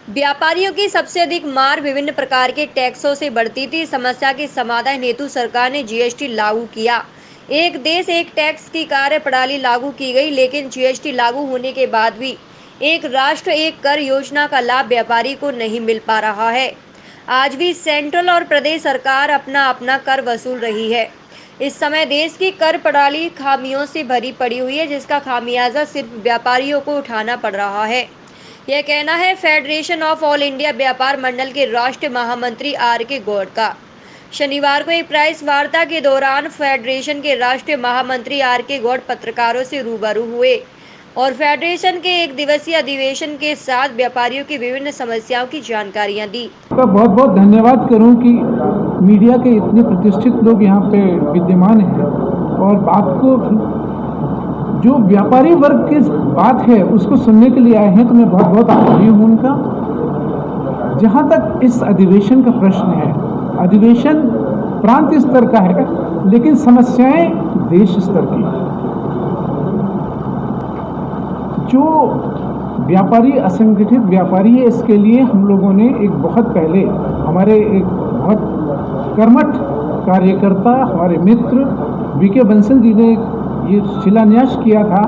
व्यापारियों की सबसे अधिक मार विभिन्न प्रकार के टैक्सों से बढ़ती थी। समस्या के समाधान हेतु सरकार ने जीएसटी लागू किया। एक देश एक टैक्स की कार्यप्रणाली लागू की गई, लेकिन जीएसटी लागू होने के बाद भी एक राष्ट्र एक कर योजना का लाभ व्यापारी को नहीं मिल पा रहा है। आज भी सेंट्रल और प्रदेश सरकार अपना अपना कर वसूल रही है। इस समय देश की कर प्रणाली खामियों से भरी पड़ी हुई है, जिसका खामियाजा सिर्फ व्यापारियों को उठाना पड़ रहा है। यह कहना है फेडरेशन ऑफ ऑल इंडिया व्यापार मंडल के राष्ट्रीय महामंत्री आर के गौड़ का। शनिवार को एक प्रेस वार्ता के दौरान फेडरेशन के राष्ट्रीय महामंत्री आर के गौड़ पत्रकारों से रूबरू हुए और फेडरेशन के एक दिवसीय अधिवेशन के साथ व्यापारियों की विभिन्न समस्याओं की जानकारियां दी। आपका बहुत बहुत धन्यवाद करूं कि मीडिया के इतने प्रतिष्ठित लोग यहाँ पे विद्यमान हैं और बात को जो व्यापारी वर्ग की बात है उसको सुनने के लिए आए हैं, तो मैं बहुत बहुत आभारी हूँ उनका। जहाँ तक इस अधिवेशन का प्रश्न है, अधिवेशन प्रांत स्तर का है, लेकिन समस्याएं देश स्तर की। जो व्यापारी असंगठित व्यापारी है, इसके लिए हम लोगों ने एक बहुत पहले हमारे एक बहुत कर्मठ कार्यकर्ता हमारे मित्र वीके बंसल जी ने ये शिलान्यास किया था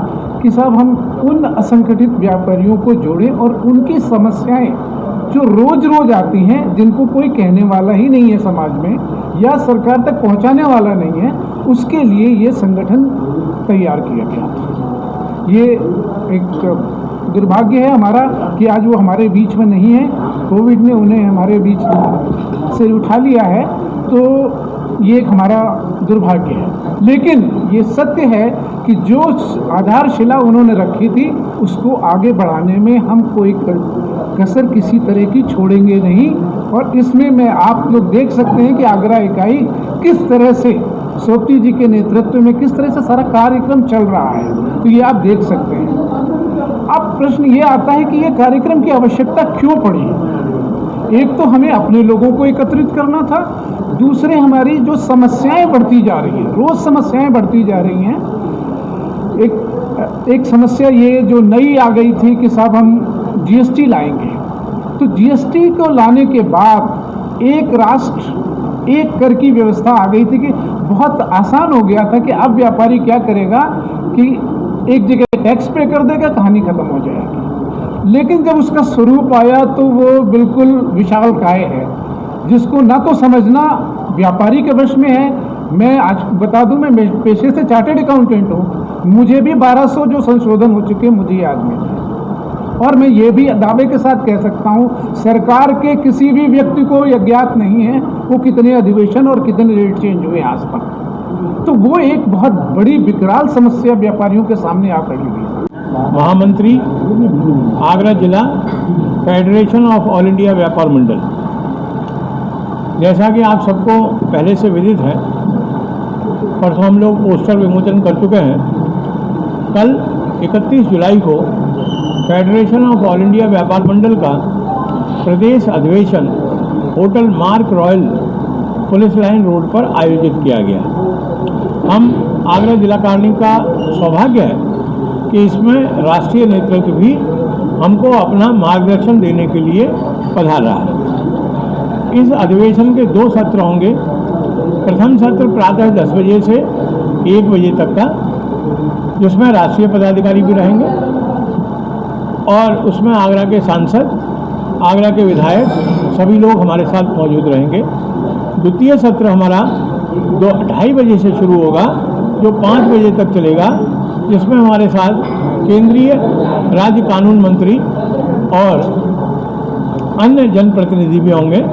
कि साहब हम उन असंगठित व्यापारियों को जोड़ें और उनकी समस्याएं जो रोज रोज आती हैं, जिनको कोई कहने वाला ही नहीं है समाज में या सरकार तक पहुंचाने वाला नहीं है, उसके लिए ये संगठन तैयार किया गया था। ये एक दुर्भाग्य है हमारा कि आज वो हमारे बीच में नहीं है। कोविड ने उन्हें हमारे बीच से उठा लिया है, तो ये एक हमारा दुर्भाग्य है। लेकिन ये सत्य है कि जो आधारशिला उन्होंने रखी थी उसको आगे बढ़ाने में हम कोई कसर किसी तरह की छोड़ेंगे नहीं। और इसमें मैं आप लोग देख सकते हैं कि आगरा इकाई किस तरह से सोपटी जी के नेतृत्व में किस तरह से सारा कार्यक्रम चल रहा है, तो ये आप देख सकते हैं। अब प्रश्न ये आता है कि ये कार्यक्रम की आवश्यकता क्यों पड़ी। एक तो हमें अपने लोगों को एकत्रित करना था, दूसरे हमारी जो समस्याएं बढ़ती जा रही हैं, रोज समस्याएं बढ़ती जा रही हैं। एक समस्या ये जो नई आ गई थी कि साहब हम जीएसटी लाएंगे, तो जीएसटी को लाने के बाद एक राष्ट्र एक कर की व्यवस्था आ गई थी कि बहुत आसान हो गया था कि अब व्यापारी क्या करेगा कि एक जगह टैक्स पे कर देगा, कहानी खत्म हो जाएगी। लेकिन जब उसका स्वरूप आया तो वो बिल्कुल विशालकाय है, जिसको ना तो समझना व्यापारी के वश में है। मैं आज बता दूं, मैं पेशे से चार्टेड अकाउंटेंट हूँ, मुझे भी 1200 जो संशोधन हो चुके हैं मुझे याद नहीं है। और मैं ये भी दावे के साथ कह सकता हूँ सरकार के किसी भी व्यक्ति को यह ज्ञात नहीं है वो कितने अधिवेशन और कितने रेट चेंज हुए आज तक। तो वो एक बहुत बड़ी विकराल समस्या व्यापारियों के सामने आ खड़ी हुई। महामंत्री आगरा जिला फेडरेशन ऑफ ऑल इंडिया व्यापार मंडल, जैसा कि आप सबको पहले से विदित है, परसों हम लोग पोस्टर विमोचन कर चुके हैं। कल 31 जुलाई को फेडरेशन ऑफ ऑल इंडिया व्यापार मंडल का प्रदेश अधिवेशन hotel mark royal police line road पर आयोजित किया गया। हम आगरा जिला कार्यालय का सौभाग्य है कि इसमें राष्ट्रीय नेतृत्व भी हमको अपना मार्गदर्शन देने के लिए पधारा है। इस अधिवेशन के 2 सत्र होंगे। प्रथम सत्र प्रातः 10 बजे से 1 बजे तक का, जिसमें राष्ट्रीय पदाधिकारी भी रहेंगे और उसमें आगरा के सांसद, आगरा के विधायक सभी लोग हमारे साथ मौजूद रहेंगे। द्वितीय सत्र हमारा 2:30 बजे से शुरू होगा, जो 5 बजे तक चलेगा, जिसमें हमारे साथ केंद्रीय राज्य कानून मंत्री और अन्य जनप्रतिनिधि भी होंगे।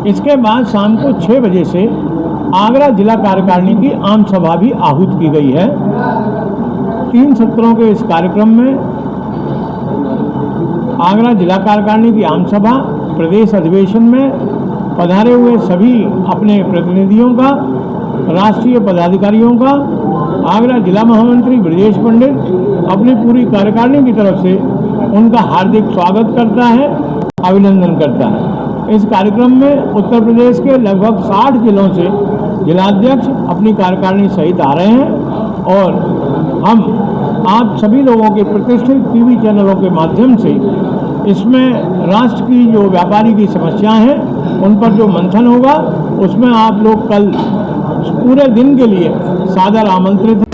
इसके बाद शाम को 6 बजे से आगरा जिला कार्यकारिणी की आम सभा भी आहूत की गई है। 3 सत्रों के इस कार्यक्रम में आगरा जिला कार्यकारिणी की आम सभा, प्रदेश अधिवेशन में पधारे हुए सभी अपने प्रतिनिधियों का, राष्ट्रीय पदाधिकारियों का, आगरा जिला महामंत्री ब्रजेश पंडित अपनी पूरी कार्यकारिणी की तरफ से उनका हार्दिक स्वागत करता है, अभिनंदन करता है। इस कार्यक्रम में उत्तर प्रदेश के लगभग 60 जिलों से जिलाध्यक्ष अपनी कार्यकारिणी सहित आ रहे हैं और हम आप सभी लोगों के प्रतिष्ठित टीवी चैनलों के माध्यम से इसमें राष्ट्र की जो व्यापारी की समस्याएं हैं उन पर जो मंथन होगा उसमें आप लोग कल पूरे दिन के लिए सादर आमंत्रित हैं।